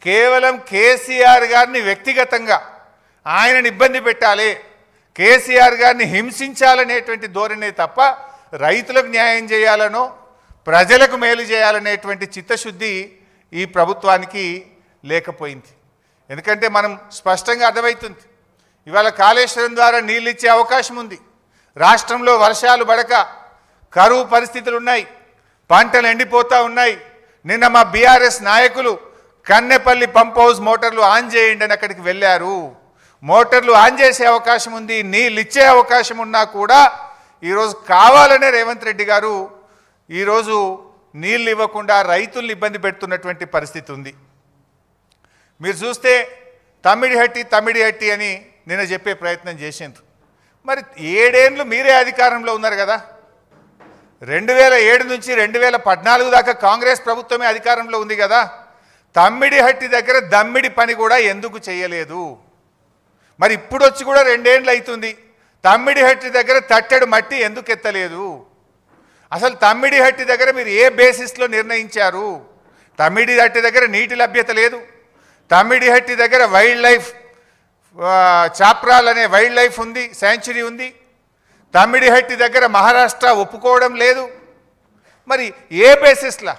కేవలం కేసీఆర్ గారిని వ్యక్తిగతంగా ఆయనని ఇబ్బంది పెట్టాలి, కేసీఆర్ గారిని హింసించాలనేటువంటి ధోరణే తప్ప రైతులకు న్యాయం చేయాలనో ప్రజలకు మేలు చేయాలనేటువంటి చిత్తశుద్ధి ఈ ప్రభుత్వానికి లేకపోయింది. ఎందుకంటే మనం స్పష్టంగా అర్థమవుతుంది, ఇవాళ కాళేశ్వరం ద్వారా నీళ్ళు ఇచ్చే అవకాశం ఉంది. రాష్ట్రంలో వర్షాలు పడక కరువు పరిస్థితులు ఉన్నాయి, పంటలు ఎండిపోతూ ఉన్నాయి. నిన్న మా బీఆర్ఎస్ నాయకులు కన్నెపల్లి పంప్ హౌస్ మోటార్లు ఆన్ చేయండి అని అక్కడికి వెళ్ళారు. మోటార్లు ఆన్ చేసే అవకాశం ఉంది, నీళ్ళు ఇచ్చే అవకాశం ఉన్నా కూడా ఈరోజు కావాలనే రేవంత్ రెడ్డి గారు ఈరోజు నీళ్ళు ఇవ్వకుండా రైతుల్ని ఇబ్బంది పెడుతున్నటువంటి పరిస్థితి ఉంది. మీరు చూస్తే తమ్మిడిహట్టి అని నిన్న చెప్పే ప్రయత్నం చేసిండ్రు. మరి 7 ఏళ్ళు మీరే అధికారంలో ఉన్నారు కదా, 2007 నుంచి 2014 దాకా కాంగ్రెస్ ప్రభుత్వమే అధికారంలో ఉంది కదా, తమ్మిడిహట్టి దగ్గర దమ్మిడి పని కూడా ఎందుకు చేయలేదు? మరి ఇప్పుడు వచ్చి కూడా 2 ఏళ్ళు అవుతుంది, తమ్మిడిహట్టి దగ్గర తట్టెడు మట్టి ఎందుకు ఎత్తలేదు? అసలు తమ్మిడిహట్టి దగ్గర మీరు ఏ బేసిస్లో నిర్ణయించారు? తమ్మిడిహట్టి దగ్గర నీటి లభ్యత లేదు, తమ్మిడిహట్టి దగ్గర వైల్డ్ లైఫ్ చాప్రాల్ అనే వైల్డ్ లైఫ్ ఉంది, శాంచురీ ఉంది, తమ్మిడిహట్టి దగ్గర మహారాష్ట్ర ఒప్పుకోవడం లేదు. మరి ఏ బేసిస్లా?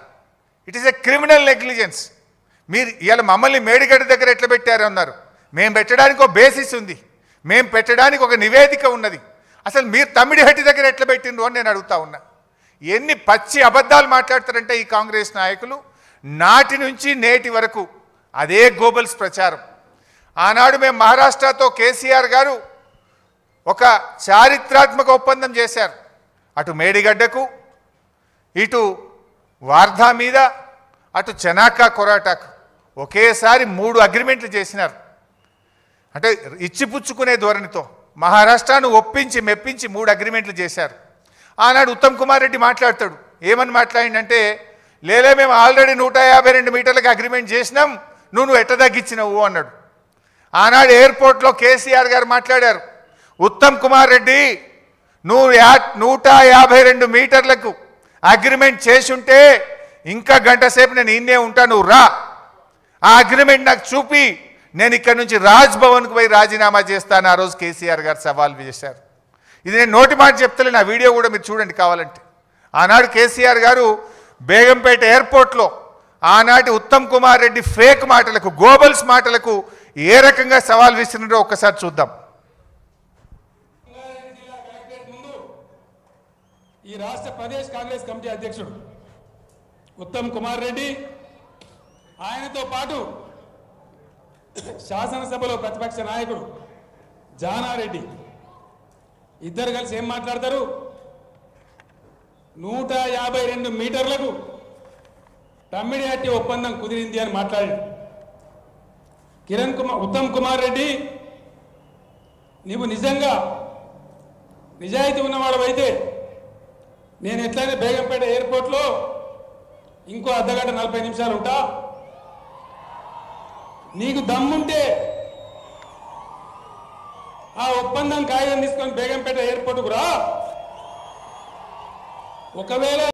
It is a criminal negligence. మీరు ఇవాళ మమ్మల్ని మేడిగడ్డ దగ్గర ఎట్లా పెట్టారు అన్నారు, మేము పెట్టడానికి ఒక బేసిస్ ఉంది, మేము పెట్టడానికి ఒక నివేదిక ఉన్నది. అసలు మీరు తమ్మిడిహట్టి దగ్గర ఎట్లా పెట్టిండ్రు అని నేను అడుగుతా ఉన్నా. ఎన్ని పచ్చి అబద్ధాలు మాట్లాడతారంటే ఈ కాంగ్రెస్ నాయకులు, నాటి నుంచి నేటి వరకు అదే గోబల్స్ ప్రచారం. ఆనాడు మేము మహారాష్ట్రతో కేసీఆర్ గారు ఒక చారిత్రాత్మక ఒప్పందం చేశారు. అటు మేడిగడ్డకు, ఇటు వార్ధా మీద, అటు చెనాకా కొరాటాకు ఒకేసారి 3 అగ్రిమెంట్లు చేసినారు. అంటే ఇచ్చిపుచ్చుకునే ధోరణితో మహారాష్ట్రను ఒప్పించి మెప్పించి 3 అగ్రిమెంట్లు చేశారు. ఆనాడు ఉత్తమ్ కుమార్ రెడ్డి మాట్లాడతాడు, ఏమని మాట్లాడిందంటే, లేలే మేము ఆల్రెడీ 152 మీటర్లకు అగ్రిమెంట్ చేసినాం, నువ్వు ఎట్ట తగ్గించినవు అన్నాడు. ఆనాడు ఎయిర్పోర్ట్లో కేసీఆర్ గారు మాట్లాడారు, ఉత్తమ్ కుమార్ రెడ్డి నువ్వు 152 మీటర్లకు అగ్రిమెంట్ చేసుంటే ఇంకా గంట సేపు నేను ఇన్నే ఉంటా, నువ్వు రా, ఆ అగ్రిమెంట్ నాకు చూపి నేను ఇక్కడ నుంచి రాజ్ భవన్కు పోయి రాజీనామా చేస్తాను. ఆ రోజు కేసీఆర్ గారు సవాల్ చేశారు. ఇది నేను నోటి మాట చెప్తలే, నా వీడియో కూడా మీరు చూడండి కావాలంటే. ఆనాడు కేసీఆర్ గారు బేగంపేట ఎయిర్పోర్ట్లో ఆనాటి ఉత్తమ్ కుమార్ రెడ్డి ఫేక్ మాటలకు, గోబల్స్ మాటలకు ఏ రకంగా సవాల్ విసిరినారో ఒక్కసారి చూద్దాం. ఈ రాష్ట్ర ప్రదేశ్ కాంగ్రెస్ కమిటీ అధ్యక్షుడు ఉత్తమ్ కుమార్ రెడ్డి, ఆయనతో పాటు శాసనసభలో ప్రతిపక్ష నాయకుడు జానారెడ్డి ఇద్దరు కలిసి ఏం మాట్లాడతారు? 152 మీటర్లకు తమ్మిడిహట్టి ఒప్పందం కుదిరింది అని మాట్లాడాడు. ఉత్తమ్ కుమార్ రెడ్డి, నీవు నిజంగా నిజాయితీ ఉన్నవాడవైతే నేను ఎట్లయినా బేగంపేట ఎయిర్పోర్ట్లో ఇంకో అర్ధగంట 40 నిమిషాలు ఉంటా, నీకు దమ్ముంటే ఆ ఒప్పందం కాగితం తీసుకొని బేగంపేట ఎయిర్పోర్ట్కు రా. ఒకవేళ